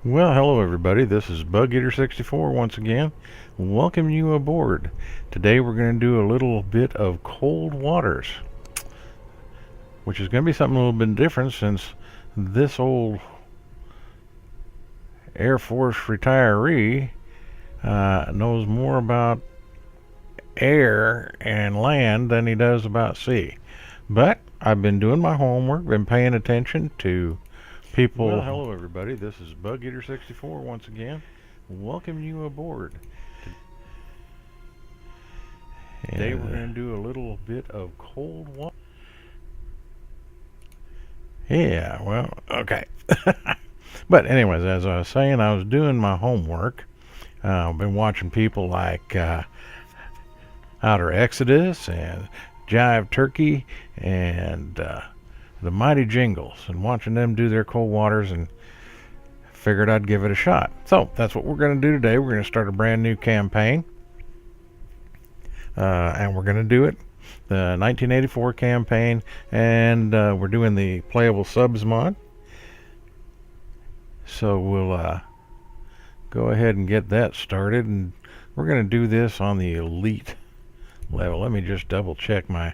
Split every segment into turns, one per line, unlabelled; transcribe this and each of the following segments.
Well, hello everybody. This is Bug Eater 64 once again. Welcome you aboard. Today we're going to do a little bit of cold waters, which is going to be something a little bit different since this old Air Force retiree knows more about air and land than he does about sea. But I've been doing my homework, been paying attention to people. Well, hello everybody. This is Bug Eater 64 once again. Welcome you aboard. Today we're going to do a little bit of cold water. Yeah, well, okay. But anyways, as I was saying, I was doing my homework. I've been watching people like Outer Exodus and Jive Turkey and the Mighty Jingles, and watching them do their cold waters, and figured I'd give it a shot. So that's what we're going to do today. We're going to start a brand new campaign, and we're going to do it the 1984 campaign, and we're doing the playable subs mod. So we'll go ahead and get that started, and we're going to do this on the elite level. Let me just double check my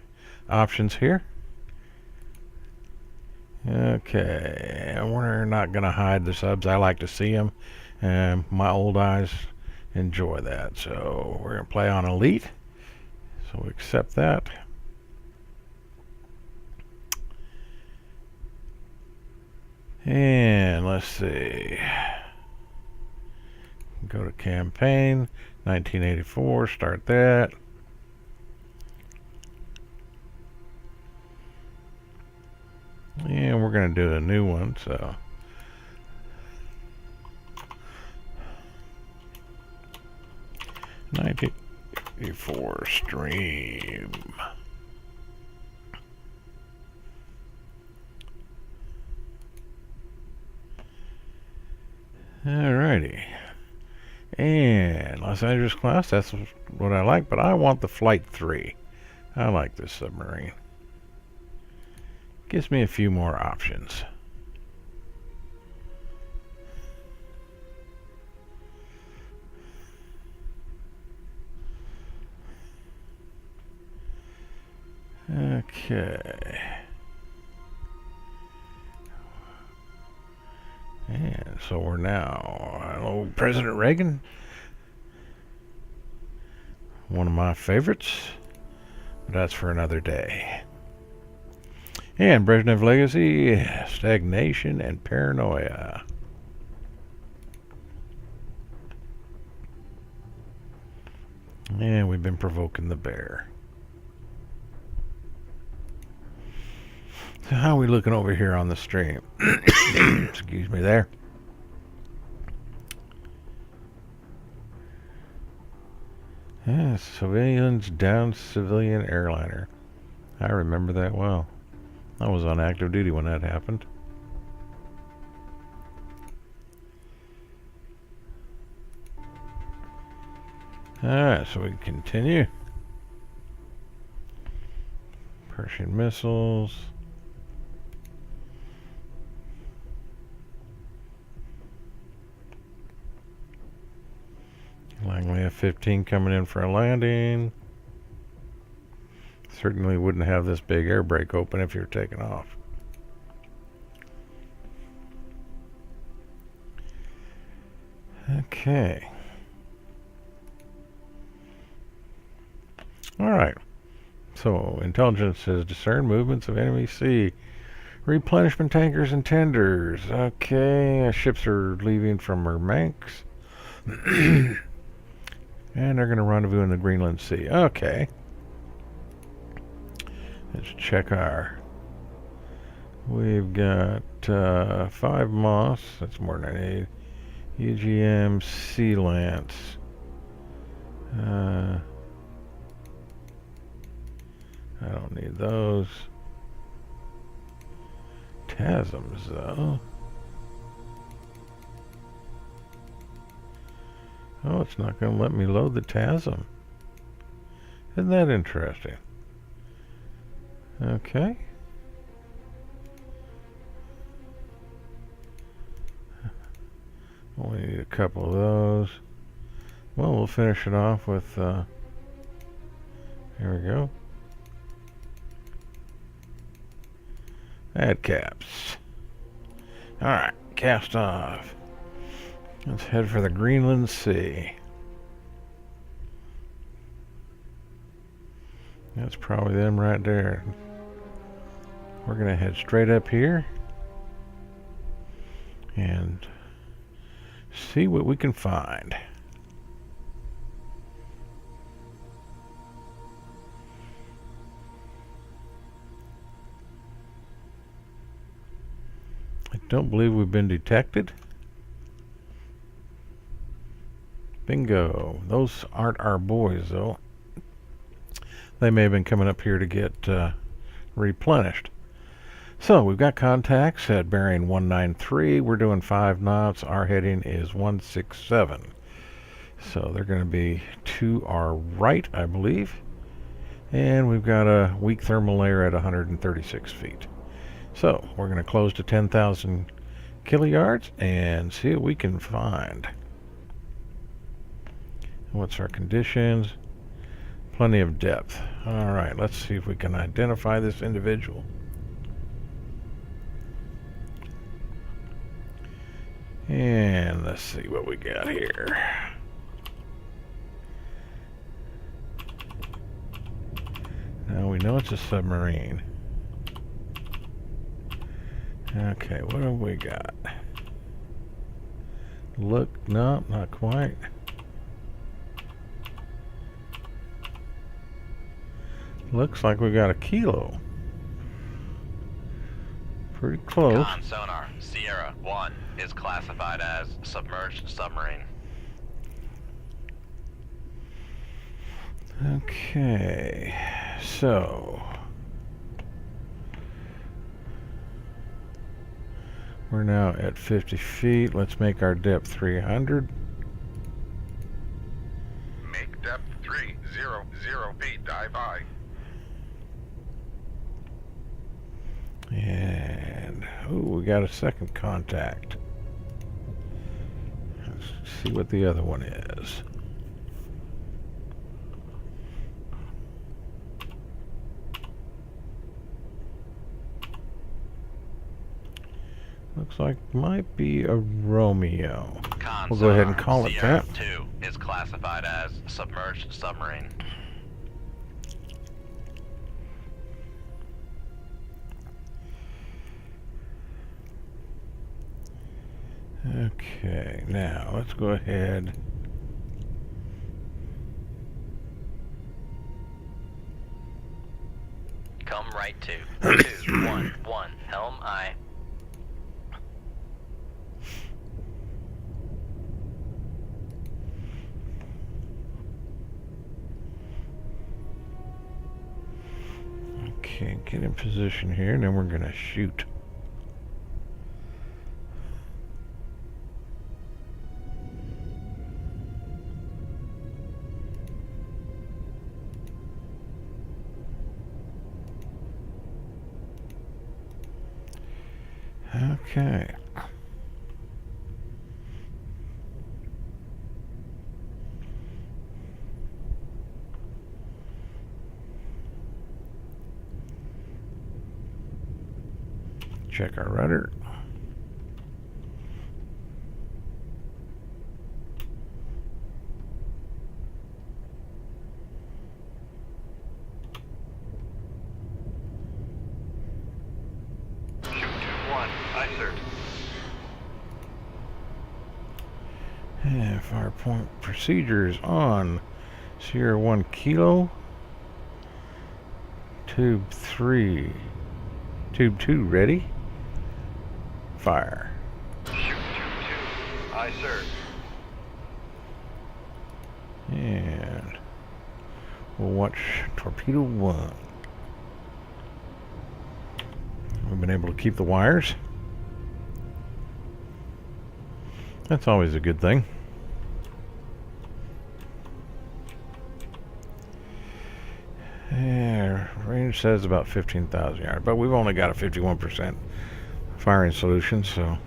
options here. Okay, we're not going to hide the subs. I like to see them, and my old eyes enjoy that. So we're going to play on elite. So we accept that. And let's see. Go to campaign, 1984, start that. And we're going to do a new one, so. '84 stream. Alrighty. And Los Angeles class, that's what I like, but I want the Flight 3. I like this submarine. Gives me a few more options. Okay. And so we're now, hello, President Reagan. One of my favorites. But that's for another day. And Brezhnev Legacy, Stagnation, and Paranoia. And we've been provoking the bear. So how are we looking over here on the stream? Excuse me there. Yeah, civilians down civilian airliner. I remember that well. I was on active duty when that happened. Alright, so we can continue. Pershing missiles. Langley F-15 coming in for a landing. Certainly wouldn't have this big air brake open if you're taking off. Okay. Alright. So, intelligence has discerned movements of enemy sea. Replenishment tankers and tenders. Okay, ships are leaving from Murmansk. And they're going to rendezvous in the Greenland Sea. Okay. Let's check our. We've got 5 Moss. That's more than I need. UGM Sea Lance. I don't need those. TASMs, though. Oh, it's not going to let me load the TASM. Isn't that interesting? Okay. we need a couple of those. Well, we'll finish it off with, here we go. Add caps. Alright, cast off. Let's head for the Greenland Sea. That's probably them right there. We're going to head straight up here and see what we can find. I don't believe we've been detected. Bingo. Those aren't our boys, though. They may have been coming up here to get replenished. So we've got contacts at bearing 193. We're doing 5 knots. Our heading is 167. So they're going to be to our right, I believe. And we've got a weak thermal layer at 136 feet. So we're going to close to 10,000 kiluyards and see what we can find. What's our conditions? Plenty of depth. All right, let's see if we can identify this individual. And let's see what we got here. Now we know it's a submarine. Okay, what have we got? Look, no, not quite. Looks like we got a kilo. Pretty close.
Con sonar Sierra 1 is classified as submerged submarine.
Okay, so we're now at 50 feet. Let's make our depth 300.
Make depth 300 feet. Dive high.
And we got a second contact. Let's see what the other one is. Looks like might be a Romeo.
Con
We'll go ahead and
sonar
call it
Sierra
that.
2 is classified as submerged submarine.
Okay, now let's go ahead.
Come right to 211 helm I.
Okay, get in position here, and then we're gonna shoot. Okay. Check our rudder.
Shoot 2-1. Aye, sir.
And fire point procedures on. Sierra 1 kilo. Tube 3. Tube 2 ready. Fire.
Shoot 2-2. Aye, sir.
And we'll watch torpedo 1. We've been able to keep the wires. That's always a good thing. Yeah, range says about 15,000 yards, but we've only got a 51% firing solution, so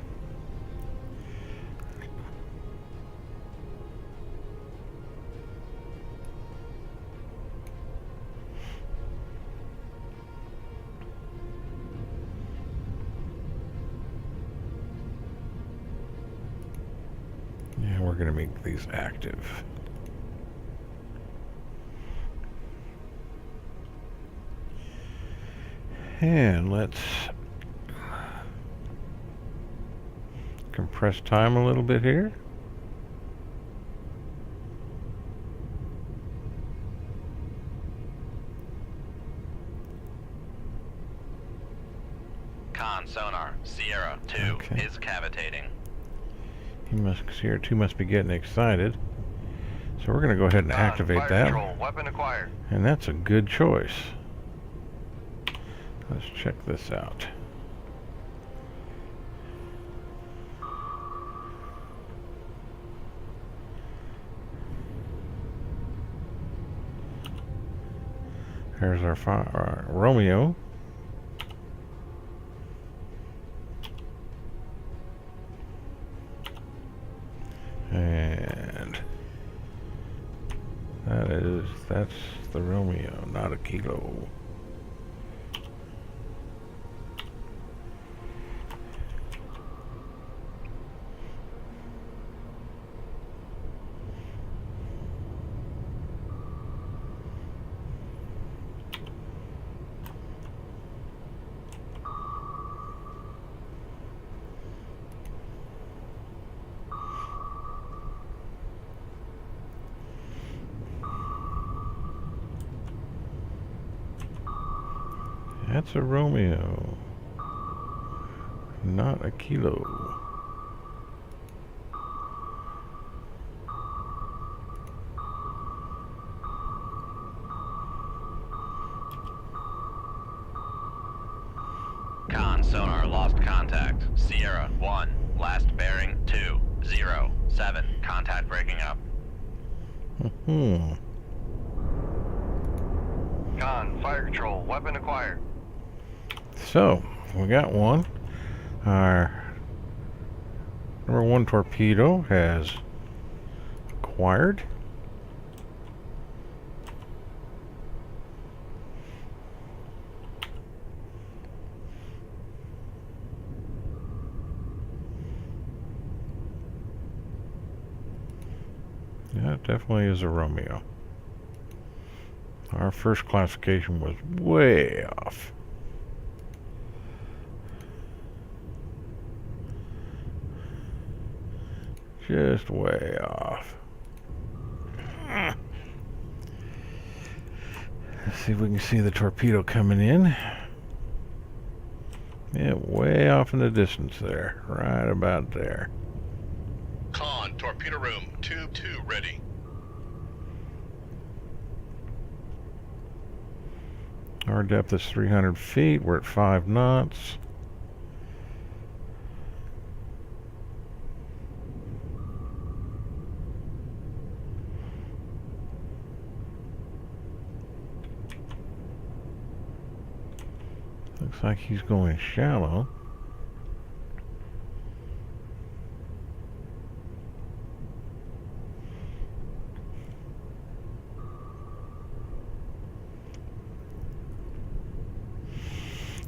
we're going to make these active. And let's compress time a little bit here.
Con sonar, Sierra 2
Okay.
is cavitating.
Sierra 2 must be getting excited. So we're going to go ahead and activate
fire
that.
control, weapon acquired.
And that's a good choice. Let's check this out. Here's our Romeo. And that's the Romeo, not a Kilo. That's a Romeo, not a Kilo.
Con sonar lost contact. Sierra 1, last bearing 207. Contact breaking up.
Con, fire control, weapon acquired.
So, we got one. Our number 1 torpedo has acquired. Yeah, it definitely is a Romeo. Our first classification was way off. Just way off. Let's see if we can see the torpedo coming in. Yeah, way off in the distance there. Right about there.
Con, torpedo room, tube 2 ready.
Our depth is 300 feet. We're at 5 knots. Looks like he's going shallow.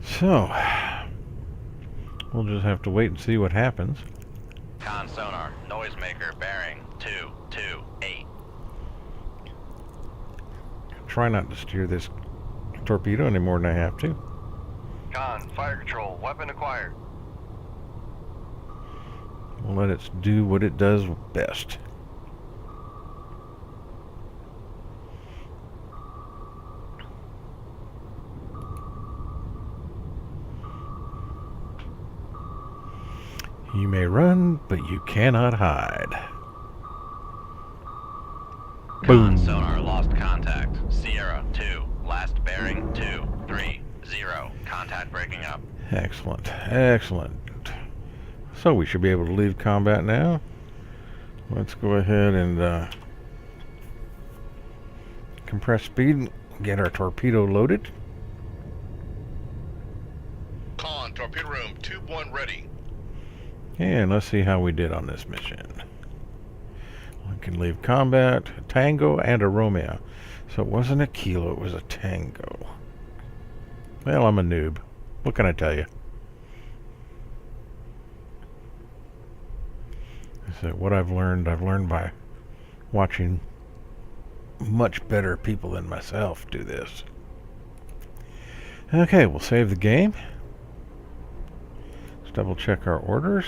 So, we'll just have to wait and see what happens.
Con sonar, noisemaker bearing 228.
Try not to steer this torpedo any more than I have to.
Con, fire control, weapon acquired.
We'll let it do what it does best. You may run, but you cannot hide.
Con
Boom.
sonar lost contact. Sierra 2, last bearing 230. Contact breaking up.
Excellent, excellent. So we should be able to leave combat now. Let's go ahead and compress speed and get our torpedo loaded.
Con, torpedo room, tube 1 ready.
And let's see how we did on this mission. We can leave combat, a Tango, and a Romeo. So it wasn't a Kilo, it was a Tango. Well, I'm a noob. What can I tell you? So what I've learned by watching much better people than myself do this. Okay, we'll save the game. Let's double check our orders.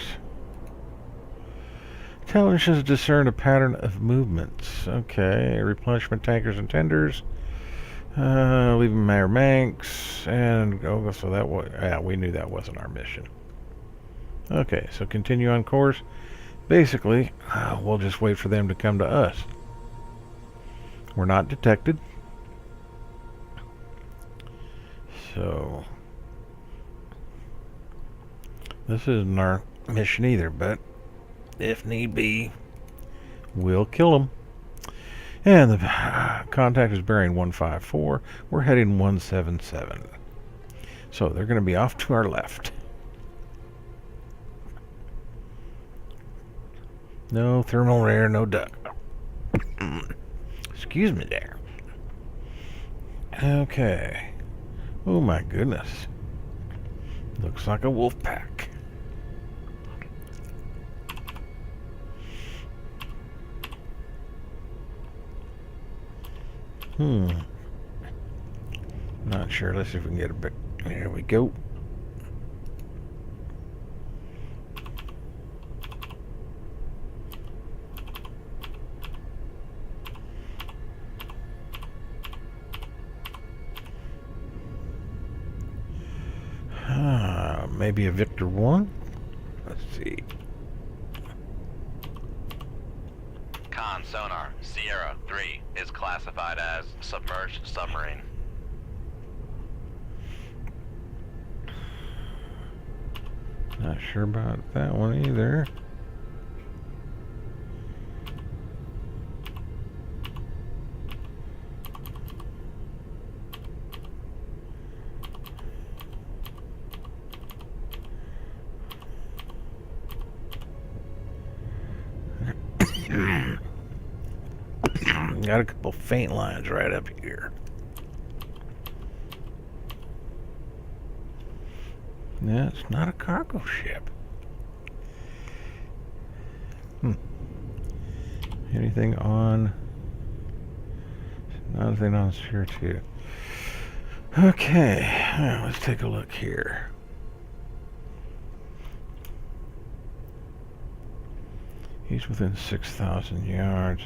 Intelligence has discerned a pattern of movements. Okay, replenishment tankers and tenders. Leaving Mayor Manx. And, oh, so that was, yeah, we knew that wasn't our mission. Okay, so continue on course. Basically, we'll just wait for them to come to us. We're not detected. So, this isn't our mission either, but if need be, we'll kill them. And the contact is bearing 154. We're heading 177. So they're going to be off to our left. No thermal air, no duck. Excuse me there. Okay. Oh my goodness. Looks like a wolf pack. Not sure. Let's see if we can get a bit. There we go. Maybe a Victor 1? Let's see.
Con sonar, Sierra 3 is classified as submerged submarine.
Not sure about that one either. Got a couple faint lines right up here. Yeah, it's not a cargo ship. Anything on? Nothing on Sphere 2. Okay, let's take a look here. He's within 6,000 yards.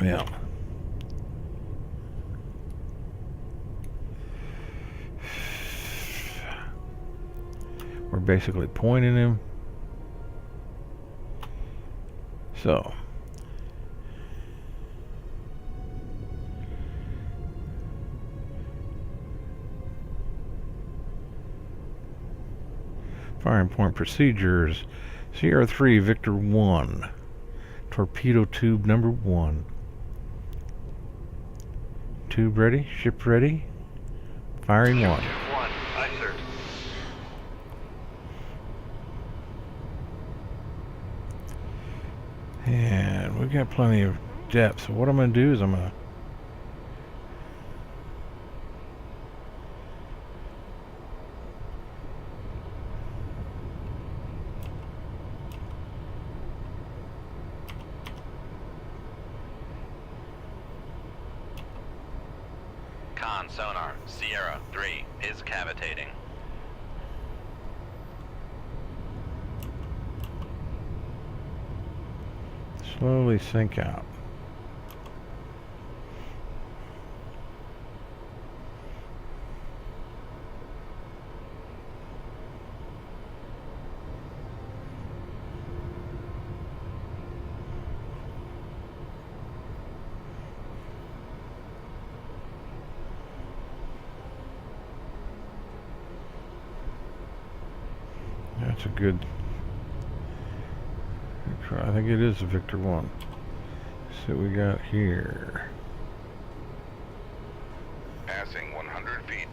Yeah. We're basically pointing him. So. Firing point procedures. Sierra 3, Victor 1. Torpedo tube number 1. Tube ready, ship ready. Firing 1.
Aye, sir.
And we've got plenty of depth. So what I'm going to do is I'm going to
Con sonar, Sierra 3 is cavitating.
slowly sink out. That's a good try. I think it is a Victor 1. So we got here.
Passing 100 feet.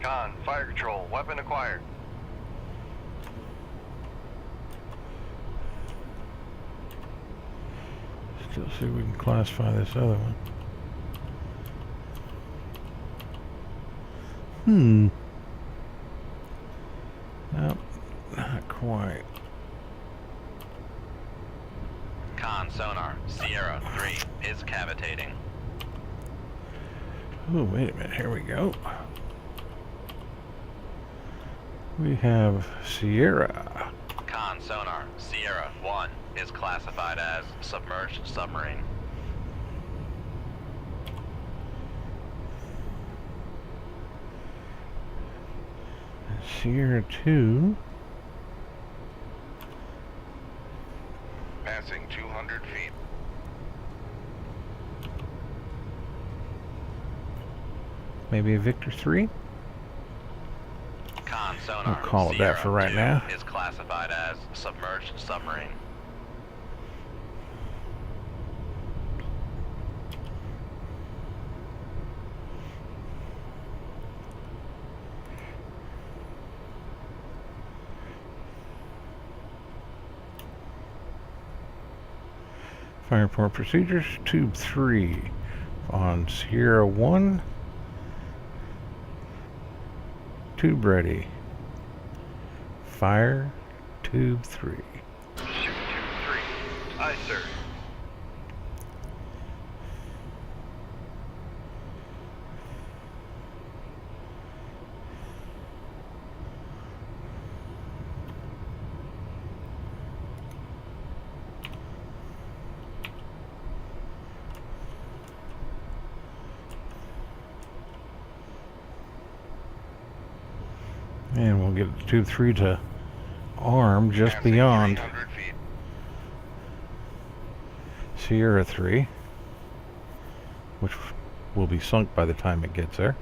Con, fire control, weapon acquired.
Still see if we can classify this other one. Nope, not quite.
Con sonar, Sierra 3 is cavitating.
Oh, wait a minute. Here we go. We have Sierra.
Con sonar, Sierra 1 is classified as submerged submarine.
Sierra 2.
Passing 200 feet.
Maybe a Victor 3?
Con sonar,
We'll call it that for right
Sierra
now.
2 is classified as submerged submarine.
Fire report procedures. Tube 3 on Sierra 1. Tube ready. Fire tube 3.
Shoot tube 3. Aye, sir.
And we'll get tube 3 to arm just
Passing
beyond
300 feet.
Sierra 3, which will be sunk by the time it gets there.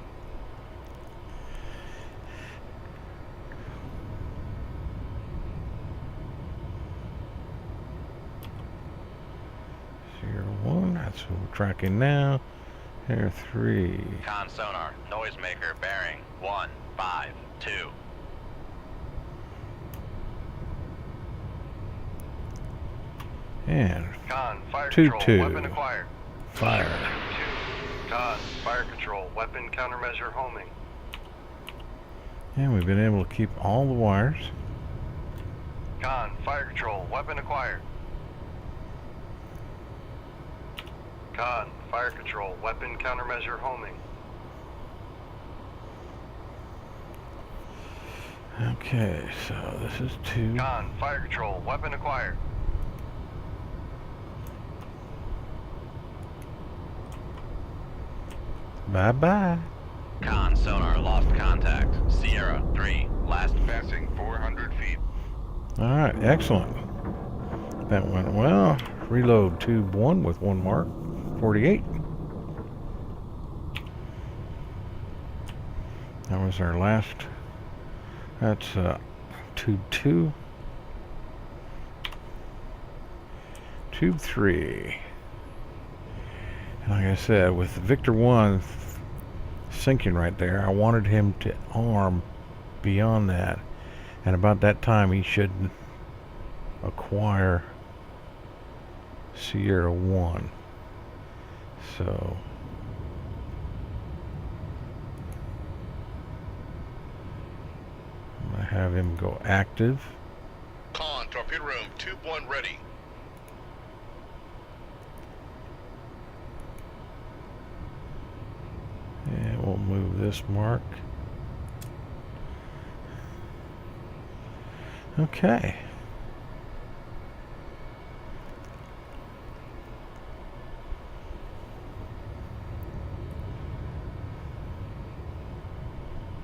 Sierra 1, that's what we're tracking now. Sierra 3.
Con sonar, noisemaker bearing 152.
And
Con, fire
Tube
control,
2.
weapon acquired.
fire.
Tube 2. Con, fire control, weapon countermeasure homing.
And we've been able to keep all the wires.
Con, fire control, weapon acquired. Con, fire control, weapon countermeasure homing.
Okay, so this is 2.
Con, fire control, weapon acquired.
Bye-bye.
Con sonar lost contact. Sierra 3 last.
Passing 400 feet.
Alright, excellent. That went well. Reload tube 1 with 1 mark. 48. That was our last. That's tube 2. Tube 3. And like I said, with Victor 1 sinking right there, I wanted him to arm beyond that. And about that time, he should acquire Sierra 1. So I'm going to have him go active.
Con, torpedo room, tube 1 ready.
And we'll move this mark. Okay.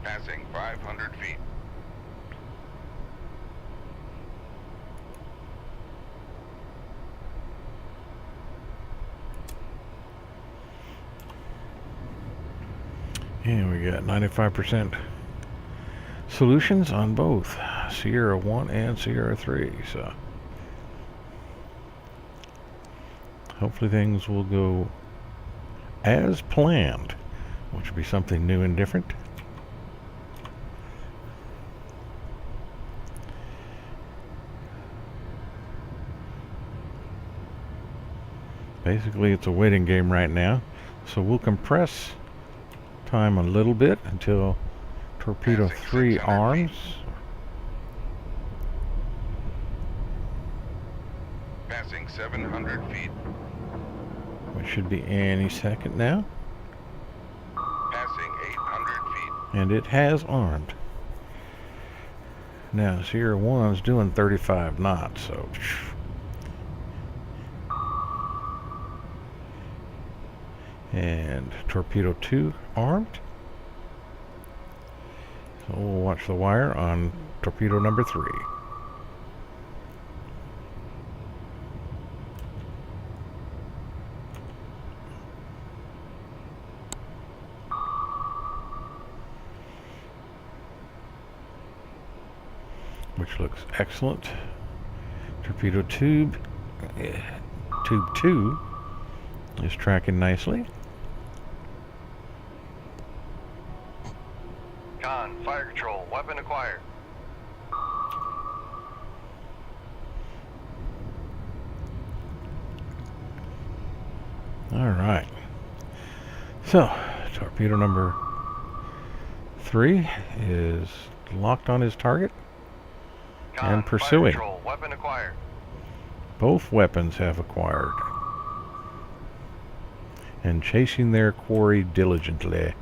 Passing 500 feet.
And we got 95% solutions on both Sierra 1 and Sierra 3. So hopefully things will go as planned, which will be something new and different. Basically, it's a waiting game right now. So we'll compress time a little bit until torpedo
Passing
3
600
arms.
Passing 700 feet.
Which should be any second now.
Passing 800 feet.
And it has armed. Now, Sierra 1's doing 35 knots, so... And torpedo 2 armed. So we'll watch the wire on torpedo number 3. Which looks excellent. Torpedo tube 2 is tracking nicely.
Con, fire control, weapon acquired.
All right. So, torpedo number 3 is locked on his target
Con,
and pursuing.
Fire control, weapon acquired.
Both weapons have acquired and chasing their quarry diligently.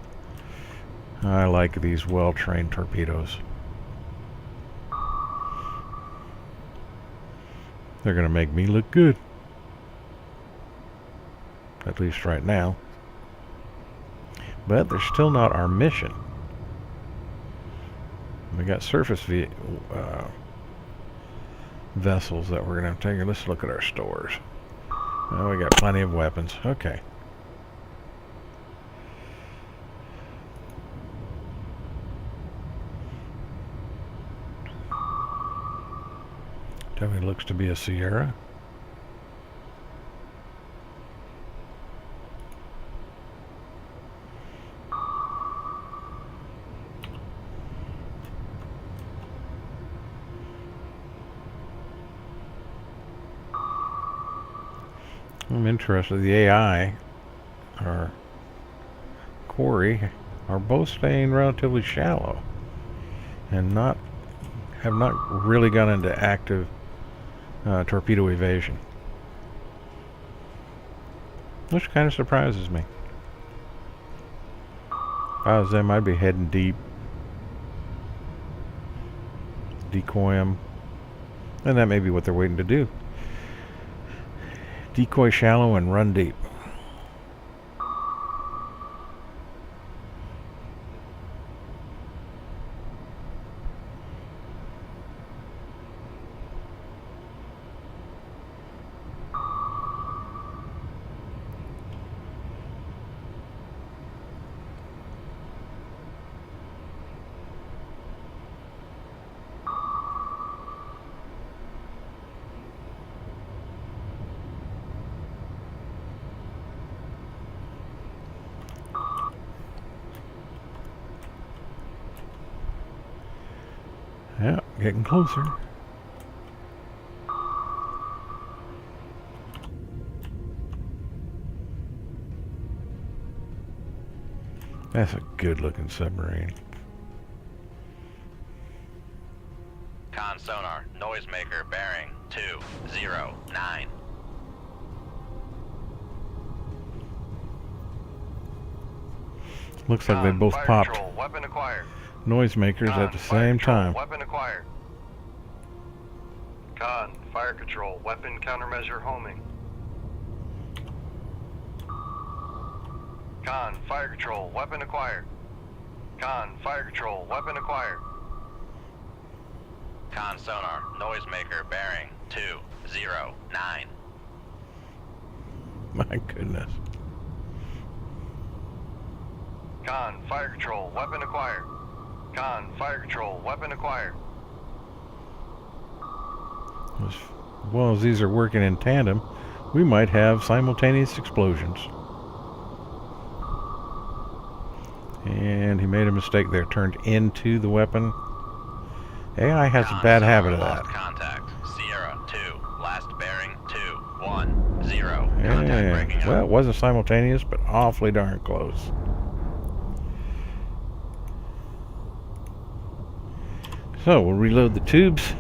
I like these well-trained torpedoes. They're going to make me look good. At least right now. But they're still not our mission. We got surface vessels that we're going to take. Let's look at our stores. Oh, we got plenty of weapons. Okay. Definitely looks to be a Sierra. I'm interested. The AI, our quarry, are both staying relatively shallow and have not really gone into active torpedo evasion, which kind of surprises me. If I was them, I'd be heading deep, decoy them, and that may be what they're waiting to do. Decoy shallow and run deep. Yeah, getting closer. That's a good looking submarine.
Con sonar, noisemaker, bearing 209.
Looks like they
Con,
both
fire
popped
control, weapon acquired.
noisemakers
Con,
at the
fire
same
control,
time.
Weapon acquired. Con, fire control, weapon countermeasure homing. Con, fire control, weapon acquired. Con, fire control, weapon acquired.
Con sonar, noisemaker, bearing 209.
My goodness.
Con, fire control, weapon acquired. Con, fire control, weapon acquired.
As well as these are working in tandem, we might have simultaneous explosions. And he made a mistake there, turned into the weapon. AI has a bad habit of that.
Lost contact. Sierra 2, last bearing 210. Contact breaking up.
Well, it wasn't simultaneous, but awfully darn close. So we'll reload the tubes.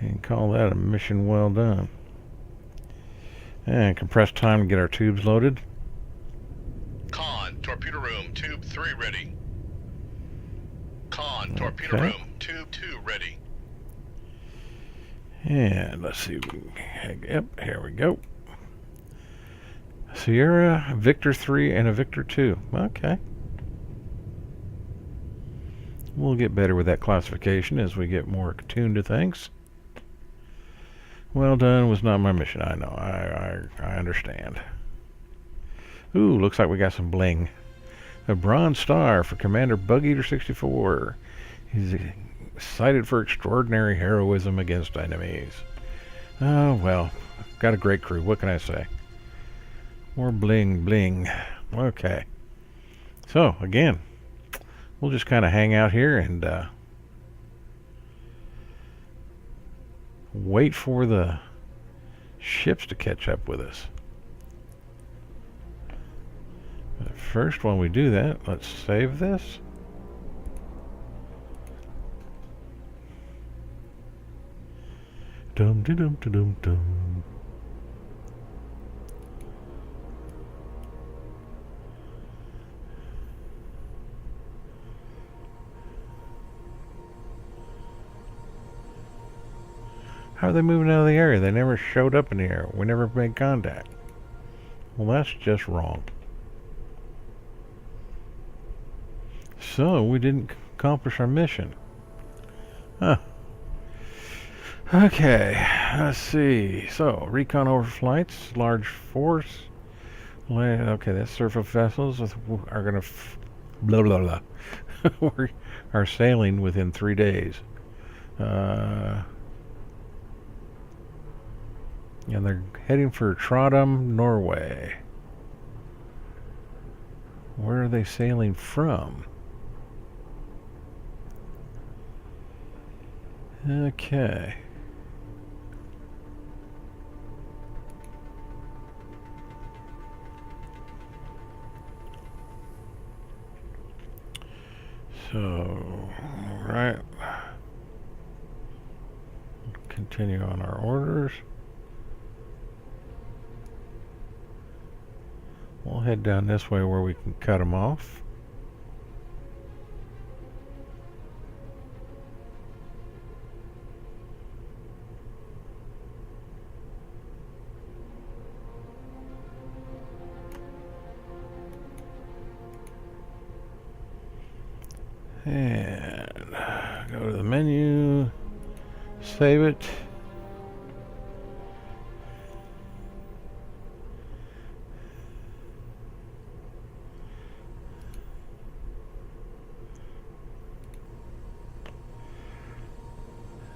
And call that a mission well done. And compressed time to get our tubes loaded.
Con, torpedo room, tube 3 ready. Con, torpedo
Okay.
room, tube 2 ready.
And let's see. Yep, here we go. Sierra, Victor 3, and a Victor 2. Okay. We'll get better with that classification as we get more attuned to things. Well done was not my mission. I know. I understand. Ooh, looks like we got some bling. A Bronze Star for Commander Bug Eater 64. He's cited for extraordinary heroism against enemies. Oh, well. Got a great crew. What can I say? More bling, bling. Okay. So, again, we'll just kind of hang out here and wait for the ships to catch up with us. But first, while we do that, let's save this. Dum dum dum dum dum. How are they moving out of the area? They never showed up in the air. We never made contact. Well, that's just wrong. So, we didn't accomplish our mission. Huh. Okay, let's see. So, recon overflights, large force. Okay, that's surface vessels are going to blah blah blah. We are sailing within 3 days. And they're heading for Trondheim, Norway. Where are they sailing from? Okay. So, right. Continue on our orders. We'll head down this way where we can cut them off. And go to the menu, save it.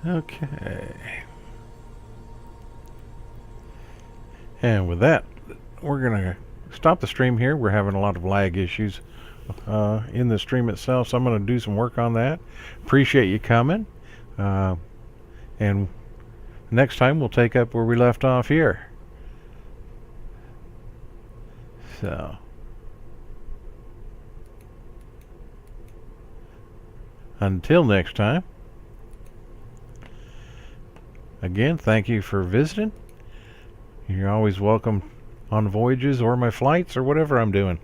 Okay. And with that, we're going to stop the stream here. We're having a lot of lag issues in the stream itself, so I'm going to do some work on that. Appreciate you coming. And next time we'll take up where we left off here. So, until next time, again, thank you for visiting. You're always welcome on voyages or my flights or whatever I'm doing.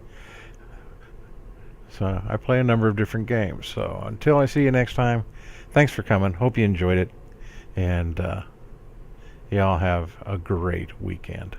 So I play a number of different games. So until I see you next time, thanks for coming. Hope you enjoyed it. And y'all have a great weekend.